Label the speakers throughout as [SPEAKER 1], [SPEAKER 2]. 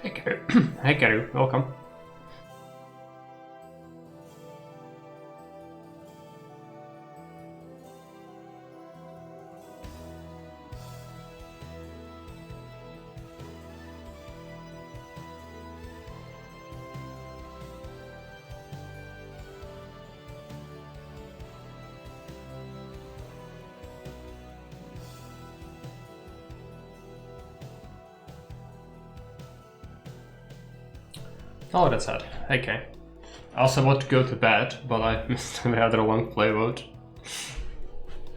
[SPEAKER 1] Hey, Karu. Hey, Karu. Welcome. Oh, that's sad. Okay. I also want to go to bed, but I missed another long play vote.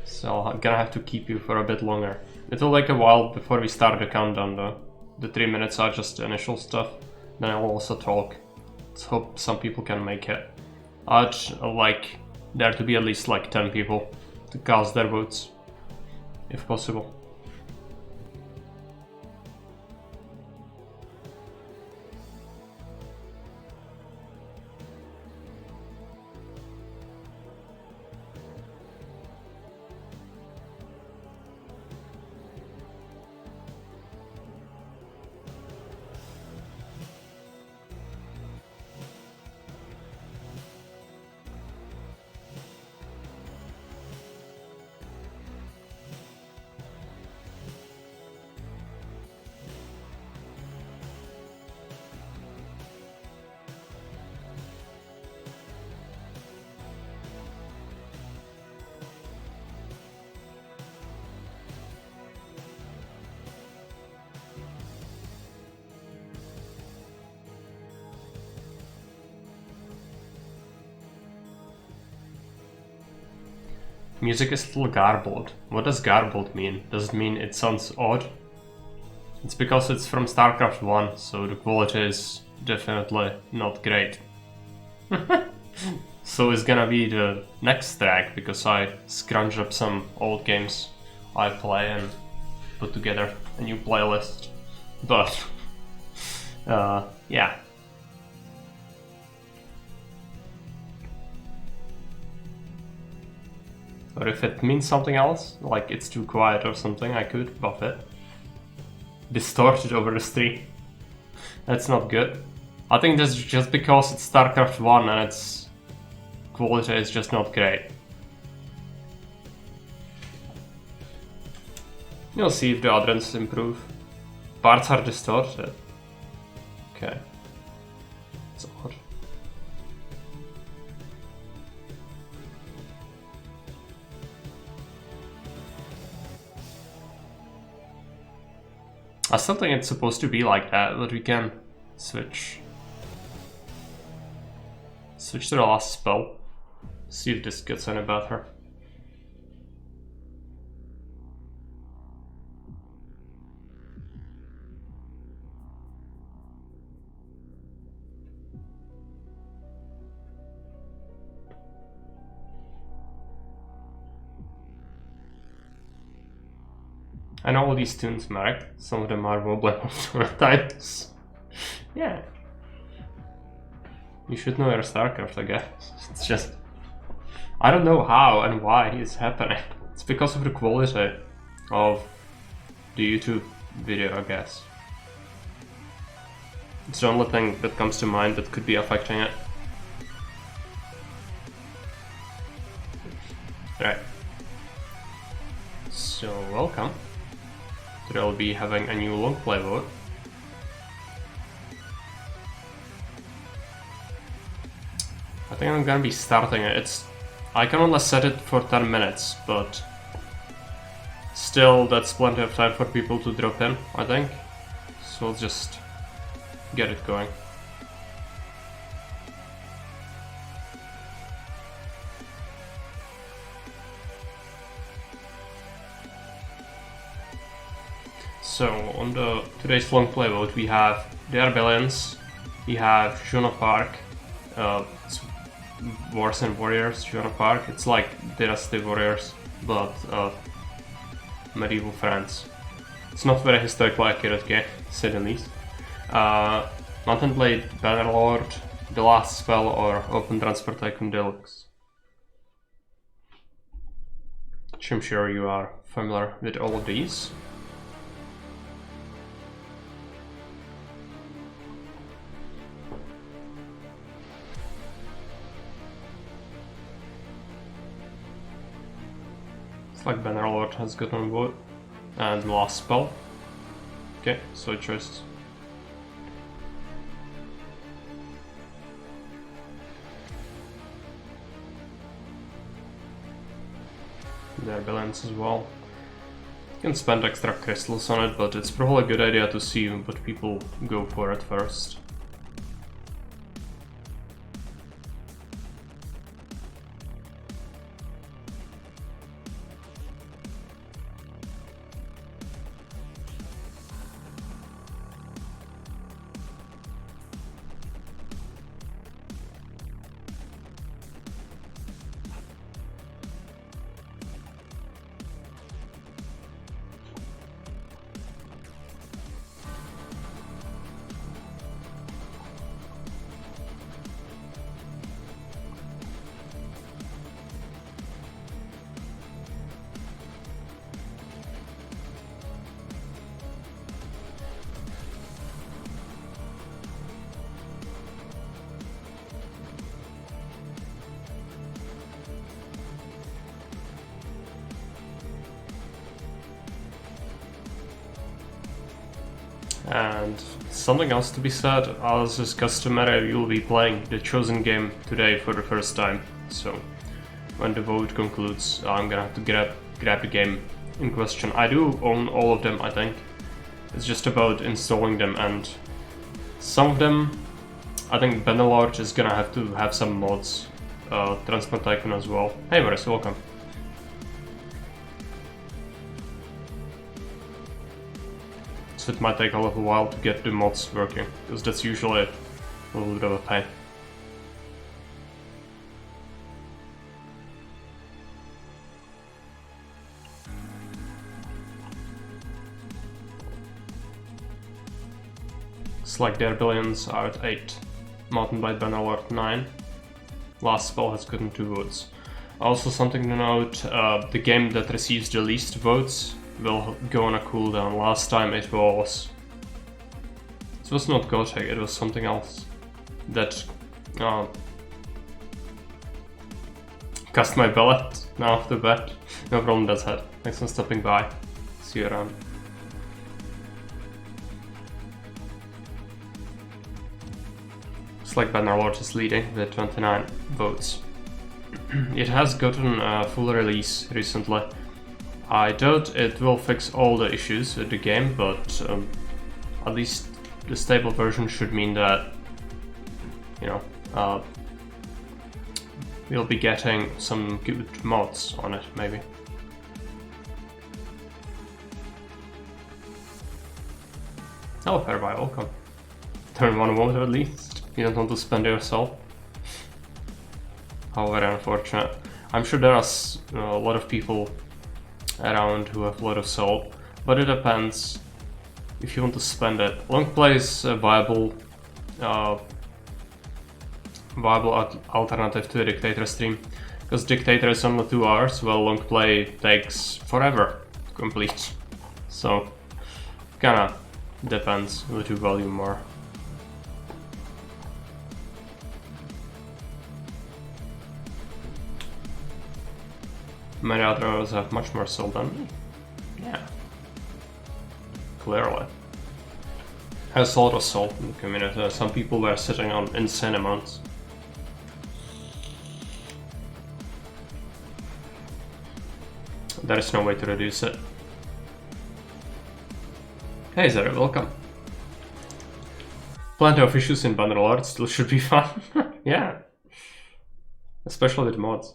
[SPEAKER 1] So I'm gonna have to keep you for a bit longer. It'll take a while before we start the countdown though. The 3 minutes are just the initial stuff. Then I'll also talk. Let's hope some people can make it. I'd like there to be at least like 10 people to cast their votes, if possible. Music is still garbled. What does garbled mean? Does it mean it sounds odd? It's because it's from StarCraft 1, so the quality is definitely not great. So it's gonna be the next track, because I scrunched up some old games I play and put together a new playlist. But, yeah. Or if it means something else, like it's too quiet or something, I could buff it. Distort it over the stream. That's not good. I think that's just because it's StarCraft 1 and its quality is just not great. You'll see if the other ones improve. Parts are distorted. Okay. It's odd. I still think it's supposed to be like that, but we can switch. Switch to the last spell. See if this gets any better. I know all these tunes, Mark. Some of them are wobbling times. Yeah. You should know your StarCraft, I guess. It's just... I don't know how and why it's happening. It's because of the quality of the YouTube video, I guess. It's the only thing that comes to mind that could be affecting it. Right. So, welcome. Today I'll be having a new Longplay vote. I think I'm gonna be starting it. I can only set it for 10 minutes, but still that's plenty of time for people to drop in, I think. So we'll just get it going. So on today's Longplay vote we have The Arbalians, we have Juno Park, it's Wars and Warriors, Juno Park. It's like Dynasty Warriors, but medieval France. It's not very historically accurate game, to say the least. Mountain Blade, Bannerlord, The Last Spell, or Open Transport Tycoon Deluxe. Which I'm sure you are familiar with all of these. Looks like Bannerlord has gotten vote. And last spell. Okay, so choice. Their balance as well. You can spend extra crystals on it, but it's probably a good idea to see what people go for at first. And something else to be said, as is customary, we will be playing the chosen game today for the first time. So when the vote concludes, I'm gonna have to grab the game in question. I do own all of them, I think. It's just about installing them, and some of them, I think Bannerlord is gonna have to have some mods. Transport Tycoon as well. Hey Maris, welcome. So it might take a little while to get the mods working, because that's usually a little bit of a pain. It's like their billions are at 8, Mountain Blade Bannerlord 9. Last spell has gotten 2 votes. Also something to note, the game that receives the least votes will go on a cooldown. Last time it was not Gothic, it was something else that cast my ballot now off the bat. No problem, that's it. Thanks for stopping by. See you around. Looks like Bannerlord is leading with 29 votes. It has gotten a full release recently. I doubt it will fix all the issues with the game, but at least the stable version should mean that, you know, we'll be getting some good mods on it, maybe. Hello, Fairby, welcome. Turn 1 vote at least. You don't want to spend yourself. How very unfortunate. I'm sure there are a lot of people around who have a lot of soul, but it depends if you want to spend it. Longplay is a viable alternative to a Dictator stream, because Dictator is only 2 hours, while Longplay takes forever to complete. So kinda depends what you value more. Many others have much more soul than me. Yeah. Clearly. Has a lot of soul in the community. Some people were sitting on insane amounts. There is no way to reduce it. Hey Zero, welcome. Plenty of issues in Bannerlord, still should be fun. Yeah. Especially with mods.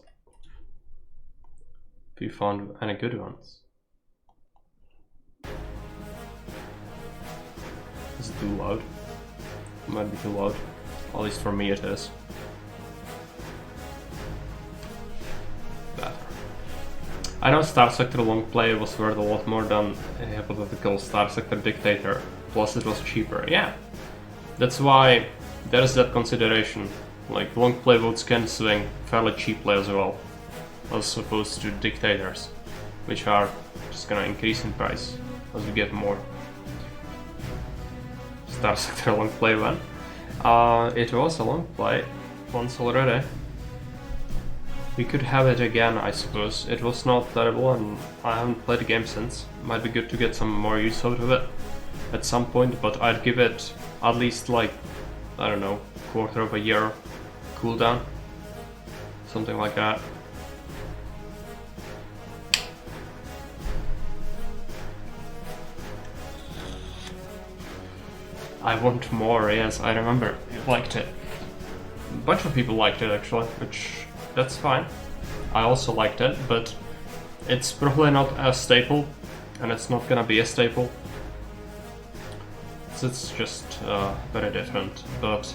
[SPEAKER 1] If you found any good ones. Is it too loud? It might be too loud. At least for me it is. Better. I know Star Sector Longplay was worth a lot more than a hypothetical Star Sector Dictator. Plus it was cheaper. Yeah. That's why there is that consideration. Like, Longplay votes can swing fairly cheaply as well, as opposed to Dictators, which are just gonna increase in price as we get more. Star Sector Longplay one. It was a Longplay once already. We could have it again, I suppose. It was not terrible and I haven't played the game since. Might be good to get some more use out of it at some point, but I'd give it at least like, I don't know, quarter of a year cooldown. Something like that. I want more, yes, I remember. You liked it. A bunch of people liked it actually, which, that's fine. I also liked it, but it's probably not a staple, and it's not gonna be a staple. So it's just very different, but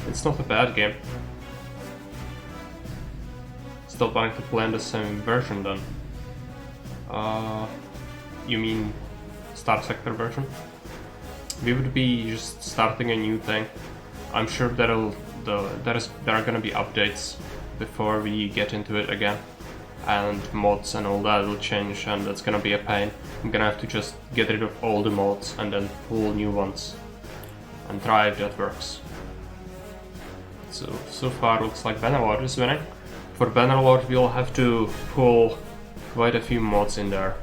[SPEAKER 1] it's not a bad game. Still planning to play in the same version then. You mean Star Sector version? We would be just starting a new thing. I'm sure there are gonna be updates before we get into it again, and mods and all that will change, and that's gonna be a pain. I'm gonna have to just get rid of all the mods and then pull new ones and try if that works. So far looks like Bannerlord is winning. For Bannerlord we'll have to pull quite a few mods in there.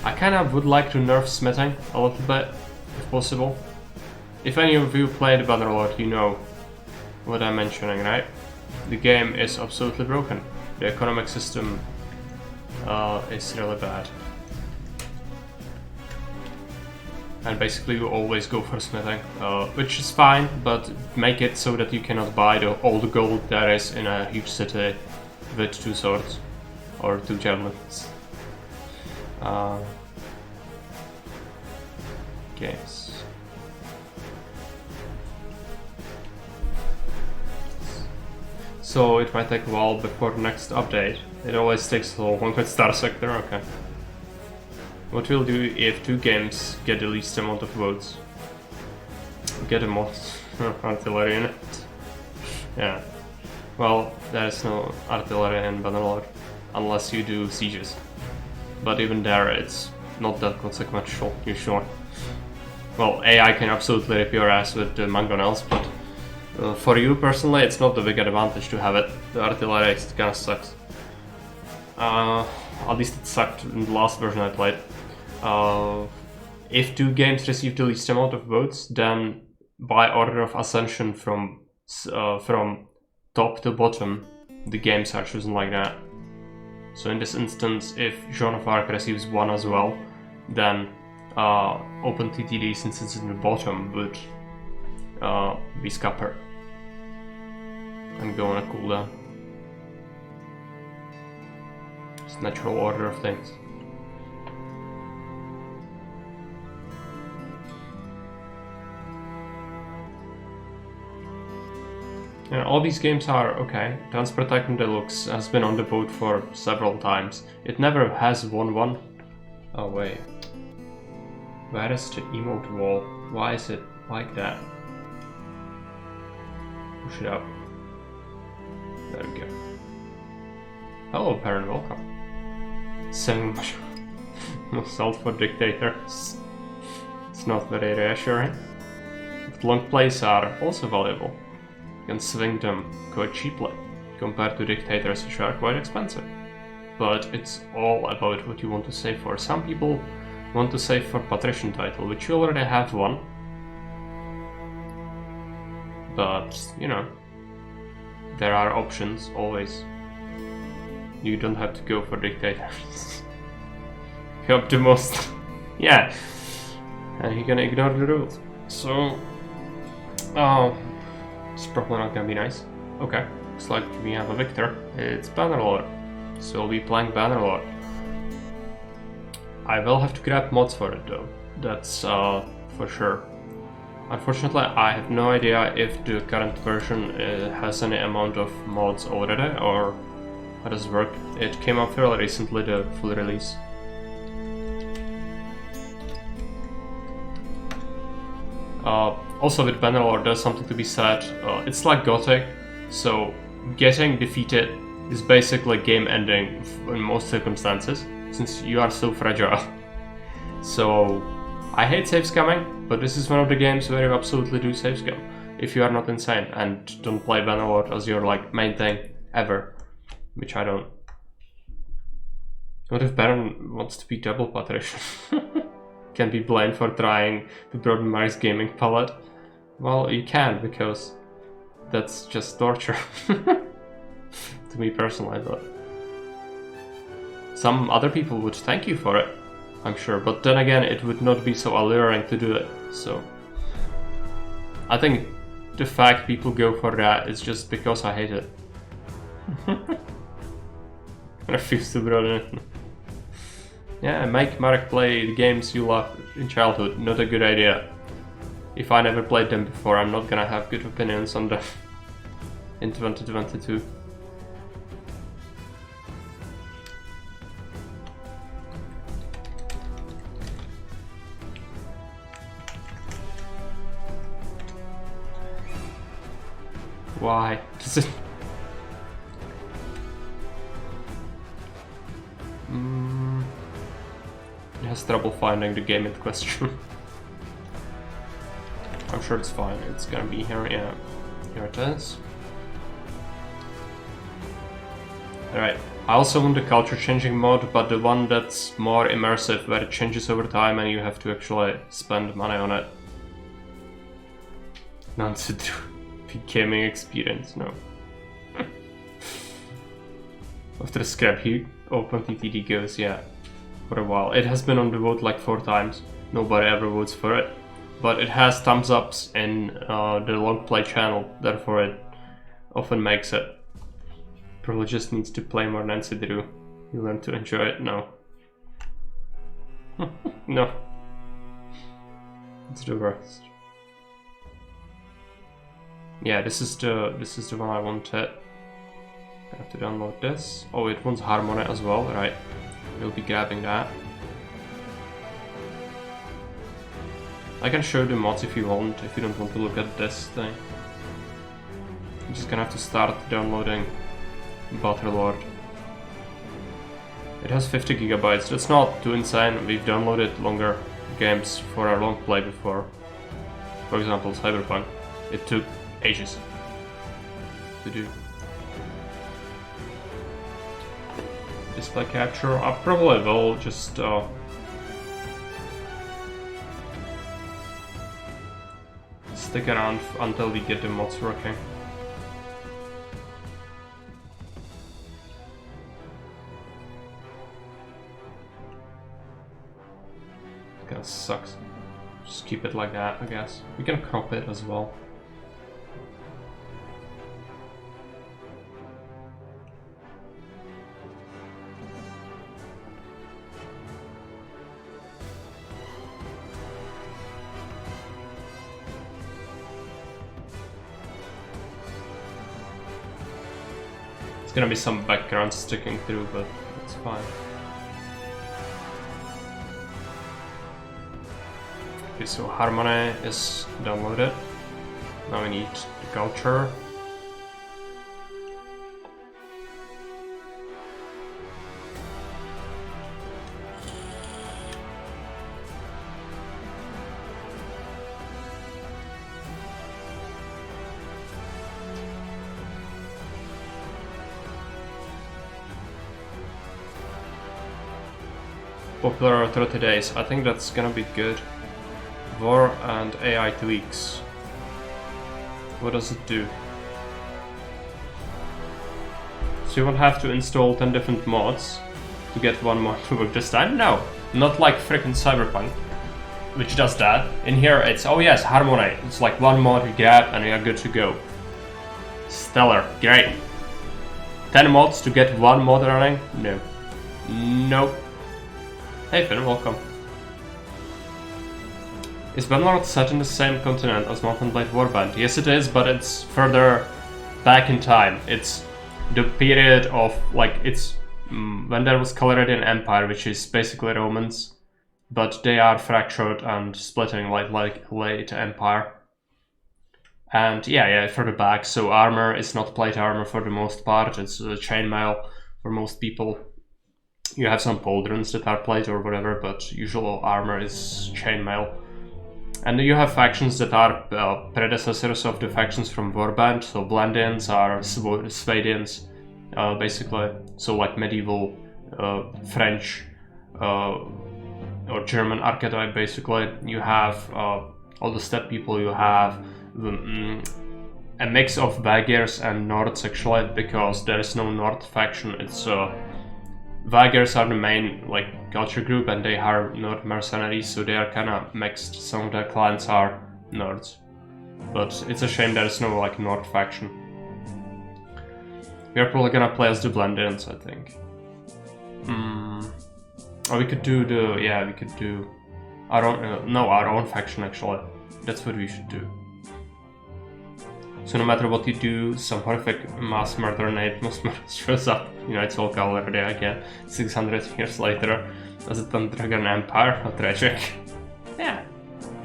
[SPEAKER 1] I kinda would like to nerf smithing a little bit, if possible. If any of you played Bannerlord, you know what I'm mentioning, right? The game is absolutely broken. The economic system is really bad. And basically you always go for smithing, which is fine, but make it so that you cannot buy all the gold there is in a huge city with 2 swords or 2 javelins. Games. So it might take a while before the next update. It always takes so long with Star Sector, okay. What we'll do if 2 games get the least amount of votes? Get a mod artillery in it. Yeah. Well, there is no artillery in Bannerlord, unless you do sieges. But even there, it's not that consequential, usually. Well, AI can absolutely rip your ass with the mangonels, but for you personally, it's not the big advantage to have it. The artillery kinda sucks. At least it sucked in the last version I played. If 2 games receive the least amount of votes, then by order of ascension from top to bottom, the games are chosen like that. So in this instance, if Joan of Arc receives 1 as well, then OpenTTD, since it's in the bottom, would be scuppered and go on a cooldown. It's natural order of things. And all these games are okay. Transport Tycoon Deluxe has been on the boat for several times. It never has won one. Oh wait. Where is the emote wall? Why is it like that? Push it up. There we go. Hello, parent, welcome. 7 salt for dictators. It's not very reassuring. But long plays are also valuable. You can swing them quite cheaply, compared to dictators which are quite expensive. But it's all about what you want to save for. Some people want to save for patrician title, which you already have one. But, you know, there are options, always. You don't have to go for dictators. Help the most. Yeah. And you're gonna ignore the rules. So, it's probably not gonna be nice. Okay, looks like we have a victor. It's Bannerlord. So we'll be playing Bannerlord. I will have to grab mods for it though. That's for sure. Unfortunately, I have no idea if the current version has any amount of mods already, or how does it work. It came out fairly recently, the full release. Also with Bannerlord, there's something to be said. It's like Gothic, so getting defeated is basically game ending in most circumstances, since you are so fragile. So I hate save scamming, but this is one of the games where you absolutely do save scam if you are not insane and don't play Bannerlord as your like main thing ever. which I don't. What if Baron wants to be double patrician? Can be blamed for trying to broaden Mark's gaming palette. Well, you can, because that's just torture. To me personally, but some other people would thank you for it, I'm sure. But then again, it would not be so alluring to do it, so I think the fact people go for that is just because I hate it. I refuse to broaden it. Yeah, make Marek play the games you loved in childhood. Not a good idea. If I never played them before, I'm not gonna have good opinions on them in 2022. Why? Does it... It has trouble finding the game in question. I'm sure it's fine. It's gonna be here. Yeah, here it is. Alright. I also want the culture changing mod, but the one that's more immersive, where it changes over time and you have to actually spend money on it. Not to do gaming experience, no. After the scrap heap, open TTD goes, yeah, for a while. It has been on the vote like 4 times. Nobody ever votes for it. But it has thumbs ups in the Longplay channel, therefore it often makes it. Probably just needs to play more Nancy Drew. You learn to enjoy it? No. No. It's the worst. Yeah, this is the one I wanted. I have to download this. Oh, it wants Harmony as well, right? We'll be grabbing that. I can show the mods if you want, if you don't want to look at this thing. I'm just gonna have to start downloading Battlelord. It has 50 gigabytes. That's not too insane. We've downloaded longer games for our long play before. For example, Cyberpunk. It took ages to do. Display capture. I probably will just stick around until we get the mods working. Kinda sucks. Just keep it like that, I guess. We can crop it as well. It's gonna be some background sticking through, but it's fine. Okay, so Harmony is downloaded. Now we need the culture. Popular 30 days. I think that's gonna be good. War and AI tweaks. What does it do? So you won't have to install 10 different mods to get one mod to work this time? No, not like frickin' Cyberpunk, which does that. In here it's, oh yes, Harmony. It's like one mod you grab and you're good to go. Stellar, great. 10 mods to get one mod running? No. Nope. Hey Finn, welcome. Is Bannerlord set in the same continent as Mountain Blade Warband? Yes it is, but it's further back in time. It's the period of, like, it's when there was Caledonian Empire, which is basically Romans, but they are fractured and splitting like late Empire. And yeah, further back, so armor is not plate armor for the most part, it's chainmail for most people. You have some pauldrons that are plate or whatever, but usual armor is chainmail. And you have factions that are predecessors of the factions from Warband, so Blandians are Swadians, basically. So like medieval French or German archetype, basically. You have all the steppe people, you have a mix of Vaegirs and Nords actually, because there is no Nord faction. It's Vaegirs are the main like culture group, and they are Nord mercenaries, so they are kind of mixed. Some of their clans are Nords, but it's a shame there is no like Nord faction. We are probably gonna play as the Blendians, I think. Or we could do we could do our own, our own faction actually. That's what we should do. So no matter what you do, some horrific mass murder Nate shows up. It's all already again. 600 years later, as a Dragon Empire, how tragic. Yeah,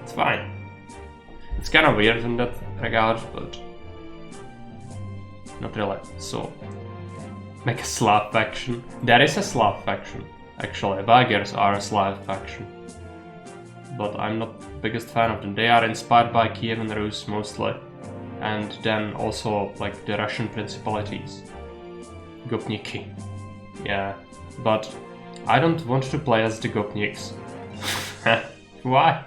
[SPEAKER 1] it's fine. It's kind of weird in that regard, but not really. So, make a Slav faction. There is a Slav faction, actually. Vaegirs are a Slav faction. But I'm not the biggest fan of them. They are inspired by Kiev and Rus mostly. And then also like the Russian principalities. Gopniki. Yeah. But I don't want to play as the Gopniks. Why?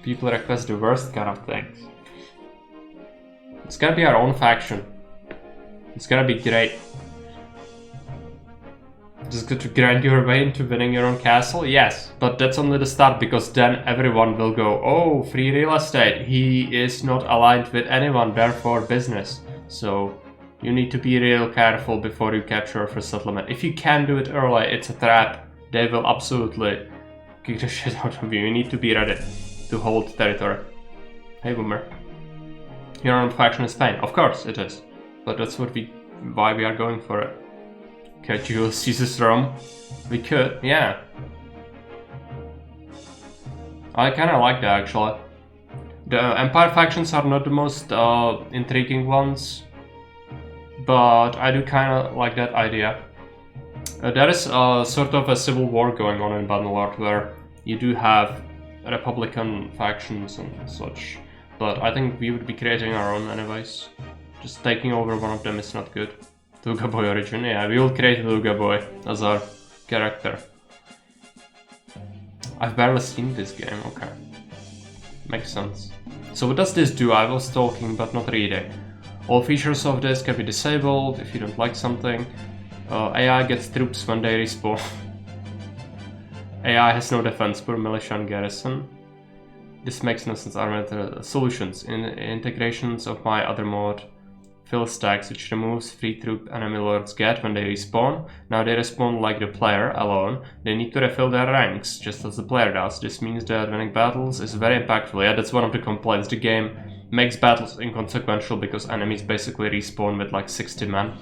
[SPEAKER 1] People request the worst kind of things. It's gonna be our own faction. It's gonna be great. Just got to grind your way into winning your own castle? Yes, but that's only the start, because then everyone will go, oh, free real estate. He is not aligned with anyone, therefore business. So you need to be real careful before you capture for settlement. If you can do it early, it's a trap. They will absolutely kick the shit out of you. You need to be ready to hold territory. Hey, Boomer. Your own faction is Spain. Of course it is. But that's why we are going for it. Could Julius Caesar's Rome? We could, yeah. I kinda like that actually. The Empire factions are not the most intriguing ones, but I do kinda like that idea. There is sort of a civil war going on in Bannerlord where you do have Republican factions and such, but I think we would be creating our own anyways. Just taking over one of them is not good. Luga Boy origin, yeah, we will create Luga Boy as our character. I've barely seen this game, okay. Makes sense. So what does this do? I was talking but not reading. All features of this can be disabled if you don't like something. AI gets troops when they respawn. AI has no defense per militia and garrison. This makes no sense. Armored solutions. In integrations of my other mode. Fill stacks, which removes free troop enemy lords get when they respawn. Now they respawn like the player alone. They need to refill their ranks, just as the player does. This means that winning battles is very impactful. Yeah, that's one of the complaints. The game makes battles inconsequential because enemies basically respawn with like 60 men.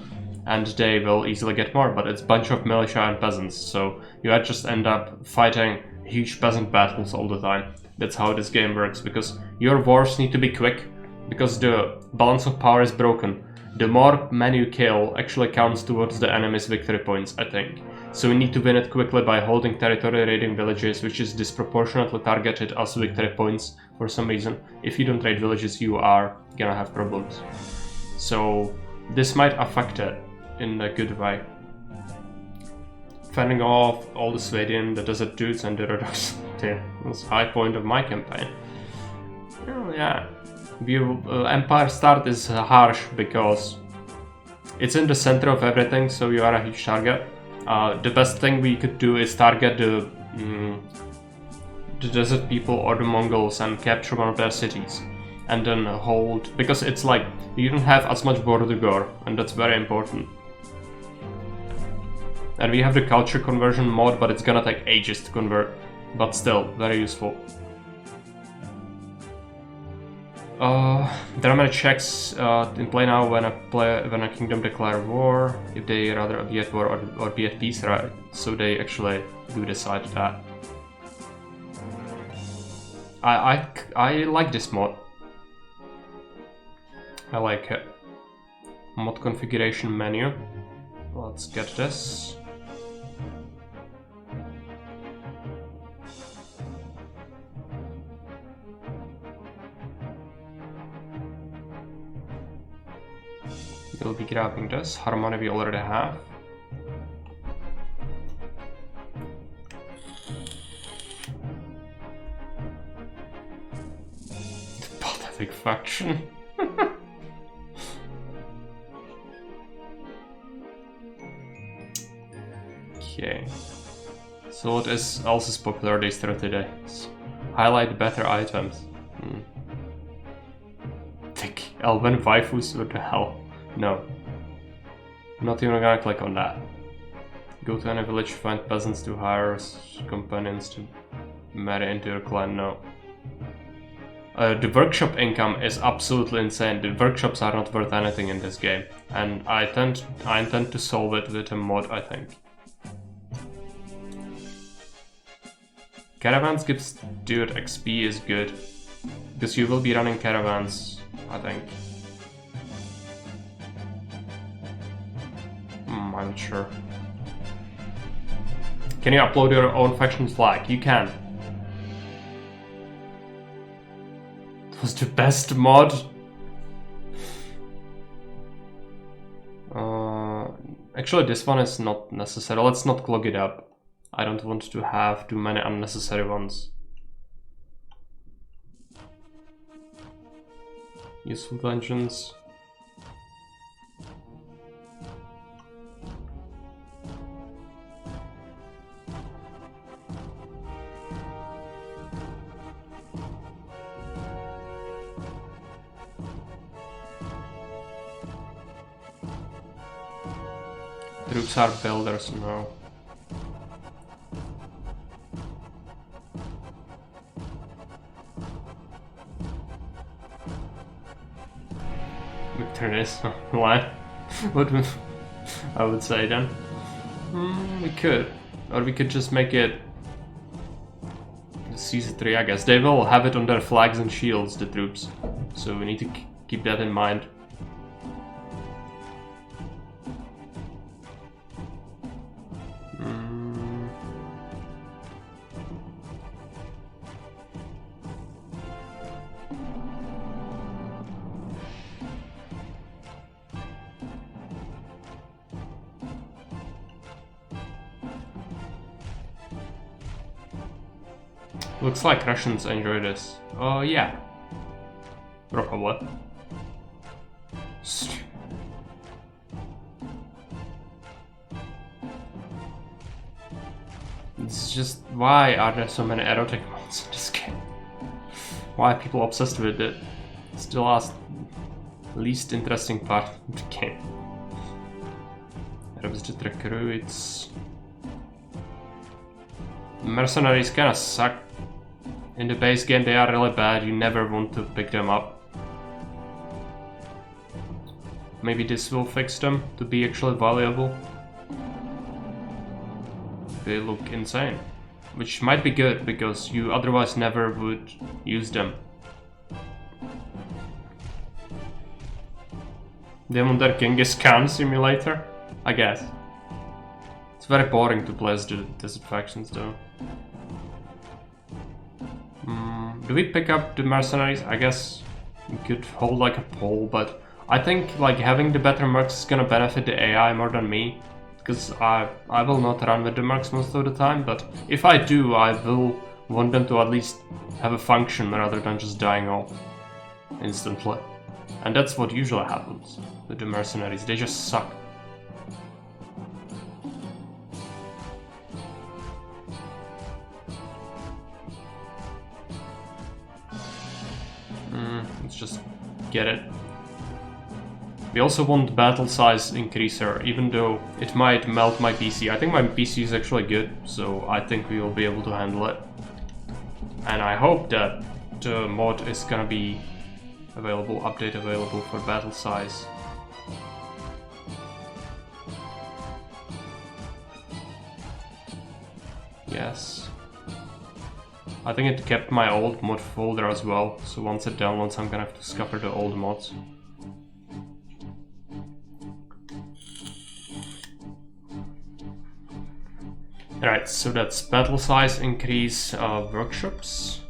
[SPEAKER 1] And they will easily get more, but it's a bunch of militia and peasants. So you just end up fighting huge peasant battles all the time. That's how this game works, because your wars need to be quick. Because the balance of power is broken. The more men you kill actually counts towards the enemy's victory points, I think. So we need to win it quickly by holding territory, raiding villages, which is disproportionately targeted as victory points for some reason. If you don't raid villages, you are gonna have problems. So this might affect it in a good way. Fending off all the Swedian, the desert dudes, and the Rhodos. That's a high point of my campaign. Oh yeah. Empire start is harsh because it's in the center of everything, so you are a huge target. The best thing we could do is target the desert people or the Mongols and capture one of their cities, and then hold, because it's like you don't have as much border gore, and that's very important. And we have the culture conversion mod, but it's gonna take ages to convert, but still very useful. There are many checks in play now when a kingdom declare war, if they rather be at war or be at peace, right? So they actually do decide that. I like this mod. I like it. Mod configuration menu. Let's get this. We'll be grabbing this. Harmony we already have. The pathetic faction. Okay. So what else is popular these 30 days? Highlight better items. Thick elven waifus, what the hell? No. I'm not even gonna click on that. Go to any village, find peasants to hire companions to marry into your clan, no. The workshop income is absolutely insane. The workshops are not worth anything in this game. And I intend to solve it with a mod, I think. Caravans gives dude XP is good. Because you will be running caravans, I think. I'm not sure. Can you upload your own faction flag? You can. It was the best mod. Actually, this one is not necessary. Let's not clog it up. I don't want to have too many unnecessary ones. Useful dungeons. Troops are builders now. Turn this. Why? What would I would say then? We could. Or we could just make it Season 3, I guess. They will have it on their flags and shields, the troops. So we need to keep that in mind. Looks like Russians enjoy this. Oh yeah. Probably. It's just, why are there so many erotic mods in this game? Why are people obsessed with it? It's the least interesting part of the game. Revisit recruits. Mercenaries kinda suck. In the base game they are really bad, you never want to pick them up. Maybe this will fix them to be actually valuable. They look insane. Which might be good, because you otherwise never would use them. Demon Der Genghis Khan simulator? I guess. It's very boring to play as the desert factions though. Do we pick up the mercenaries? I guess we could hold like a poll, but I think like having the better mercs is gonna benefit the AI more than me. Because I will not run with the mercs most of the time, but if I do, I will want them to at least have a function rather than just dying off instantly. And that's what usually happens with the mercenaries, they just suck. Let's just get it. We also want battle size increaser, even though it might melt my PC. I think my PC is actually good, so I think we will be able to handle it. And I hope that the mod is gonna be available, update available for battle size. Yes. I think it kept my old mod folder as well, so once it downloads I'm gonna have to scupper the old mods. Alright, so that's battle size increase, workshops.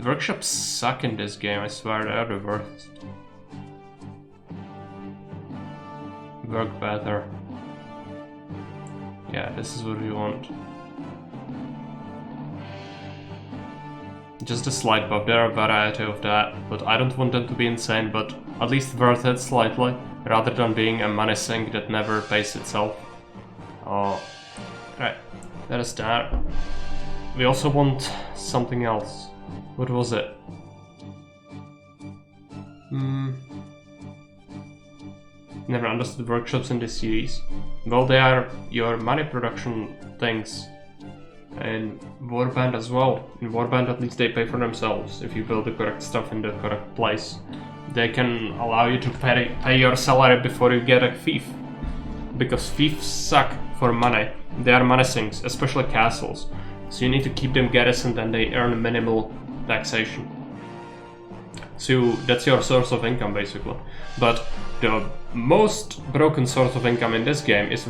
[SPEAKER 1] The workshops suck in this game, I swear, they're the worst. Work better. Yeah, this is what we want. Just a slight buff, there are a variety of that, but I don't want them to be insane, but at least worth it slightly, rather than being a money sink that never pays itself. Right, that is that. We also want something else. What was it? Never understood workshops in this series. Well, they are your money production things. And Warband as well. In Warband, at least they pay for themselves if you build the correct stuff in the correct place. They can allow you to pay your salary before you get a fief. Because fiefs suck for money. They are money sinks, especially castles. So you need to keep them garrisoned and they earn minimal taxation. So that's your source of income basically. But the most broken source of income in this game is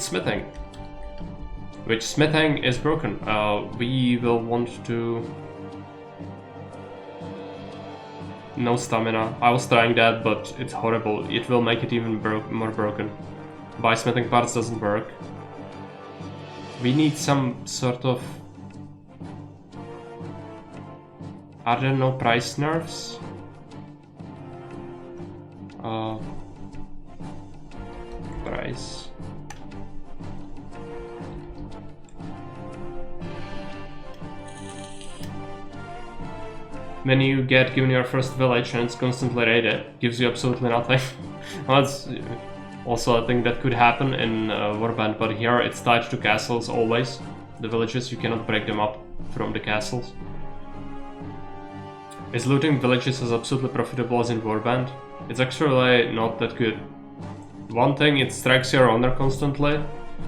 [SPEAKER 1] smithing. Which smithing is broken. We will want to... No stamina. I was trying that, but it's horrible. It will make it even more broken. Buy smithing parts doesn't work. We need some sort of... Are there no price nerfs? Price. When you get given your first village and it's constantly raided, gives you absolutely nothing. Well, that's also a thing that could happen in Warband, but here it's tied to castles always. The villages, you cannot break them up from the castles. Is looting villages as absolutely profitable as in Warband? It's actually not that good. One thing, it strikes your owner constantly,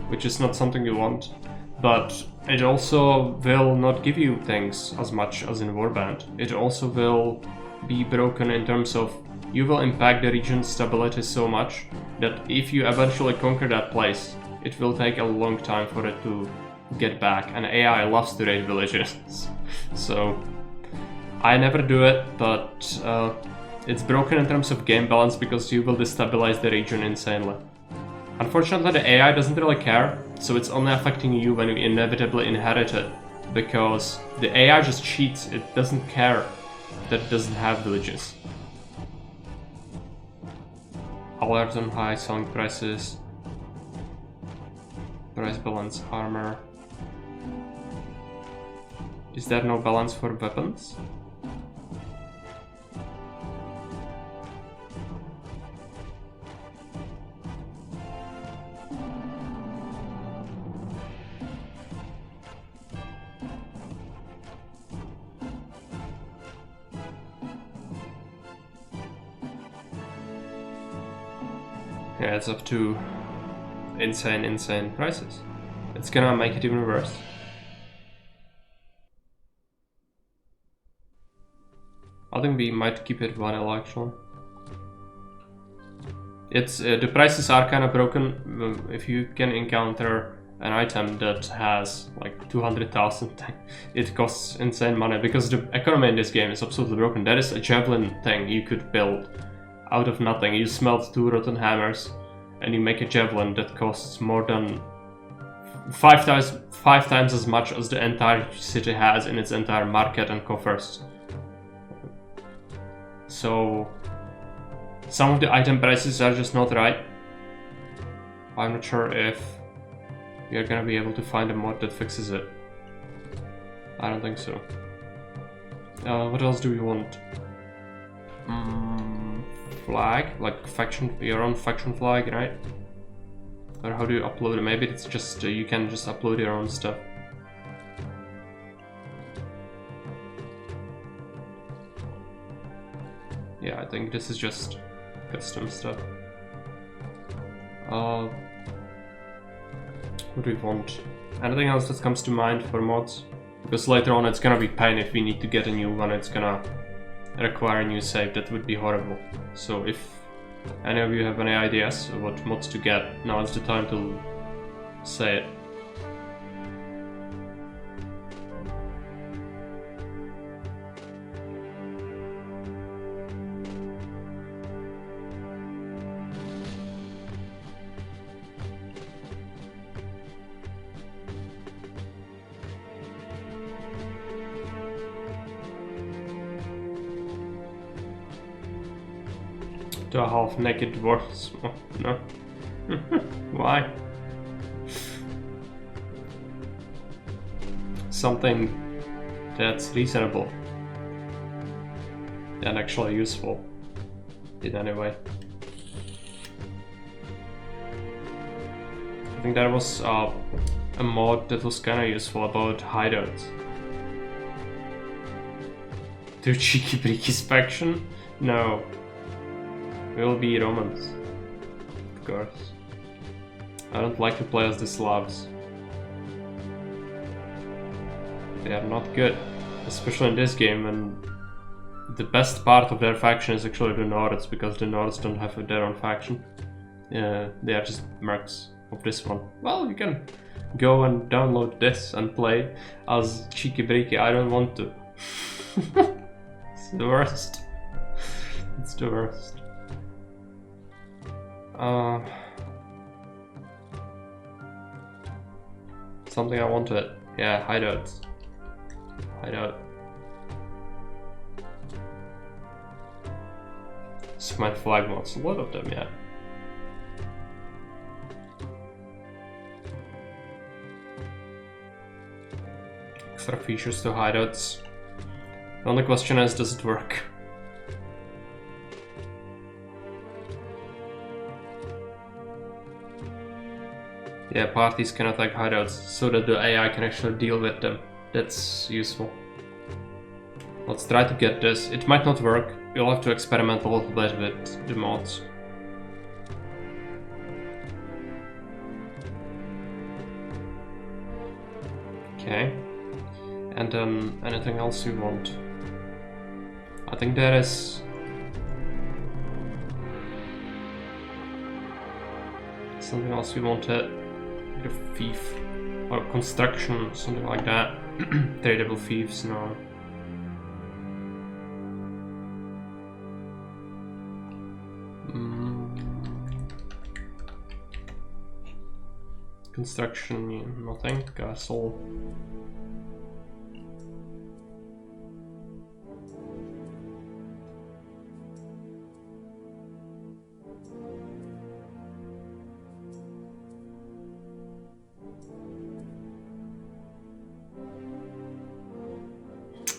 [SPEAKER 1] which is not something you want, but it also will not give you things as much as in Warband. It also will be broken in terms of you will impact the region's stability so much that if you eventually conquer that place, it will take a long time for it to get back, and AI loves to raid villages. So I never do it, but it's broken in terms of game balance because you will destabilize the region insanely. Unfortunately, the AI doesn't really care, so it's only affecting you when you inevitably inherit it, because the AI just cheats, it doesn't care that it doesn't have villages. Alert on high selling prices, price balance, armor. Is there no balance for weapons? Yeah, it's up to insane prices. It's gonna make it even worse. I think we might keep it vanilla actually. It's the prices are kind of broken. If you can encounter an item that has like 200,000, it costs insane money because the economy in this game is absolutely broken. There is a javelin thing you could build out of nothing. You smelt 2 rotten hammers and you make a javelin that costs more than 5 times as much as the entire city has in its entire market and coffers. So some of the item prices are just not right. I'm not sure if we are gonna be able to find a mod that fixes it. I don't think so. What else do we want? Flag, like faction, your own faction flag, right? Or how do you upload it? Maybe it's just you can just upload your own stuff. Yeah, I think this is just custom stuff. What do we want? Anything else that comes to mind for mods? Because later on it's gonna be pain if we need to get a new one, it's gonna require a new save, that would be horrible. So if any of you have any ideas of what mods to get, now is the time to say it. to a half-naked dwarf. Oh, no. Why? Something that's reasonable and actually useful in any way. I think there was a mod that was kinda useful about hideouts. Do Cheeky Breaky's faction? No. Will be Romans. Of course. I don't like to play as the Slavs. They are not good. Especially in this game, and the best part of their faction is actually the Nords, because the Nords don't have their own faction. They are just mercs of this one. Well, you can go and download this and play as Cheeky Breaky. I don't want to. It's the worst. It's the worst. Something I wanted. Yeah, hideouts. Hideout. Smite flag mods. A lot of them, yeah. Extra features to hideouts. The only question is, does it work? Yeah, parties can attack hideouts so that the AI can actually deal with them. That's useful. Let's try to get this. It might not work. You'll have to experiment a little bit with the mods. Okay. And then anything else you want? I think there is something else we wanted. The thief or construction, something like that. Tradable thieves, no. Construction, nothing. Castle.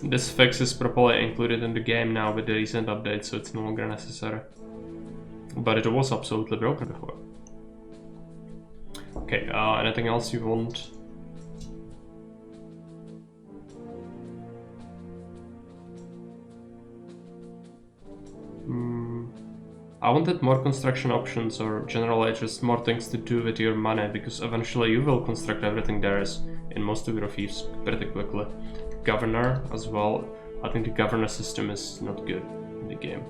[SPEAKER 1] This fix is properly included in the game now with the recent update, so it's no longer necessary. But it was absolutely broken before. Okay, anything else you want? I wanted more construction options, or generally just more things to do with your money, because eventually you will construct everything there is in most of your fiefs pretty quickly. Governor as well. I think the governor system is not good in the game.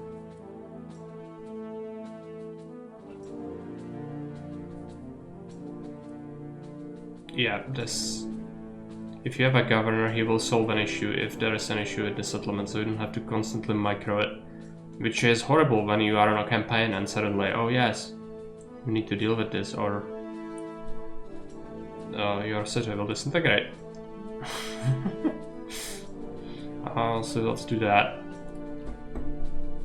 [SPEAKER 1] Yeah, this. If you have a governor, he will solve an issue if there is an issue with the settlement, so you don't have to constantly micro it. Which is horrible when you are on a campaign and suddenly, oh yes, we need to deal with this, or your city will disintegrate. So let's do that.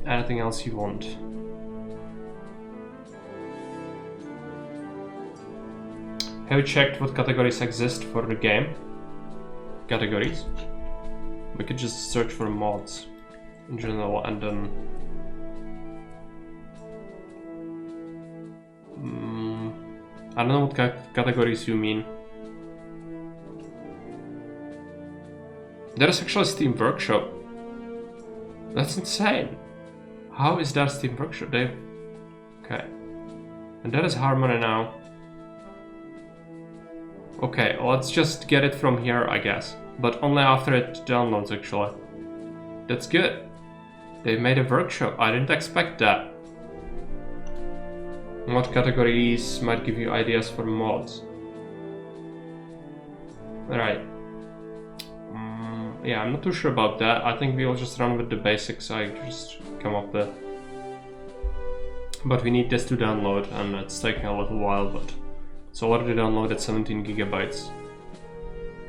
[SPEAKER 1] Anything else you want? Have you checked what categories exist for the game? Categories? We could just search for mods in general and then... I don't know what categories you mean. There's actually Steam Workshop. That's insane. How is that Steam Workshop? Okay. And that is Harmony now. Okay, let's just get it from here, I guess. But only after it downloads, actually. That's good. They made a workshop. I didn't expect that. What categories might give you ideas for mods? Alright. Yeah, I'm not too sure about that. I think we'll just run with the basics I just come up with. But we need this to download, and it's taking a little while, but it's already downloaded 17 gigabytes.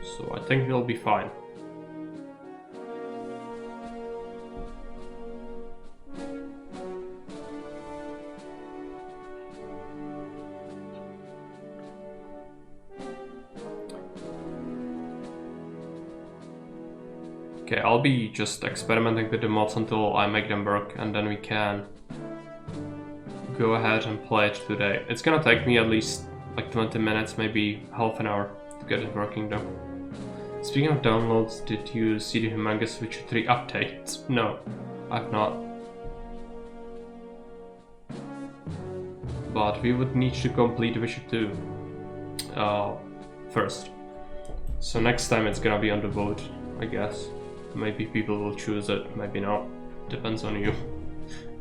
[SPEAKER 1] So I think we'll be fine. Okay, I'll be just experimenting with the mods until I make them work, and then we can go ahead and play it today. It's gonna take me at least like 20 minutes, maybe half an hour to get it working though. Speaking of downloads, did you see the humongous Witcher 3 update? No, I've not. But we would need to complete Witcher 2 first. So next time it's gonna be on the vote, I guess. Maybe people will choose it, maybe not. Depends on you.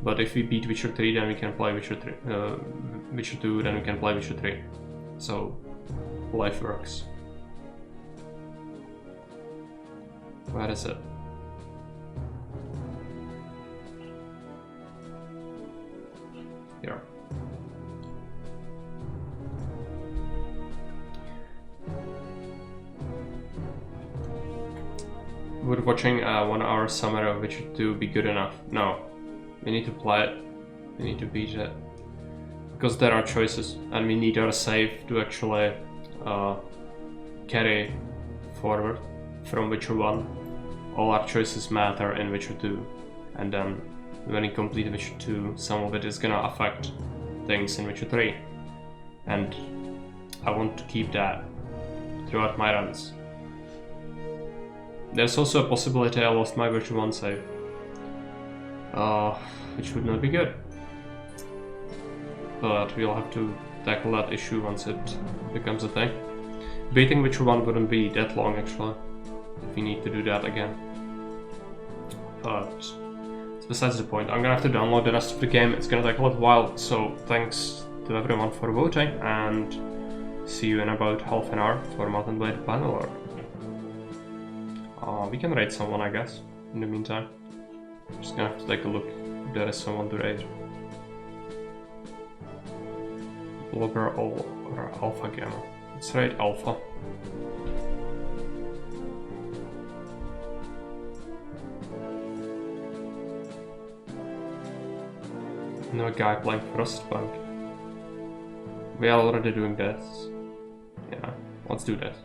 [SPEAKER 1] But if we beat Witcher 3, then we can play Witcher 2, then we can play Witcher 3. So life works. Where is it? Here. Would watching a 1 hour summary of Witcher 2 be good enough? No. We need to play it. We need to beat it. Because there are choices, and we need our save to actually carry forward from Witcher 1. All our choices matter in Witcher 2. And then when we complete Witcher 2, some of it is gonna affect things in Witcher 3. And I want to keep that throughout my runs. There's also a possibility I lost my Witcher 1 save. Which would not be good. But we'll have to tackle that issue once it becomes a thing. Beating Witcher 1 wouldn't be that long actually, if we need to do that again. But it's besides the point. I'm gonna have to download the rest of the game. It's gonna take a little while, so thanks to everyone for voting, and see you in about half an hour for Mountain Blade Bannerlord. We can raid someone, I guess, in the meantime. Just gonna have to take a look if there is someone to raid. Blogger or Alpha Gamer. Let's raid Alpha. No guy playing Frostpunk. We are already doing this. Yeah, let's do this.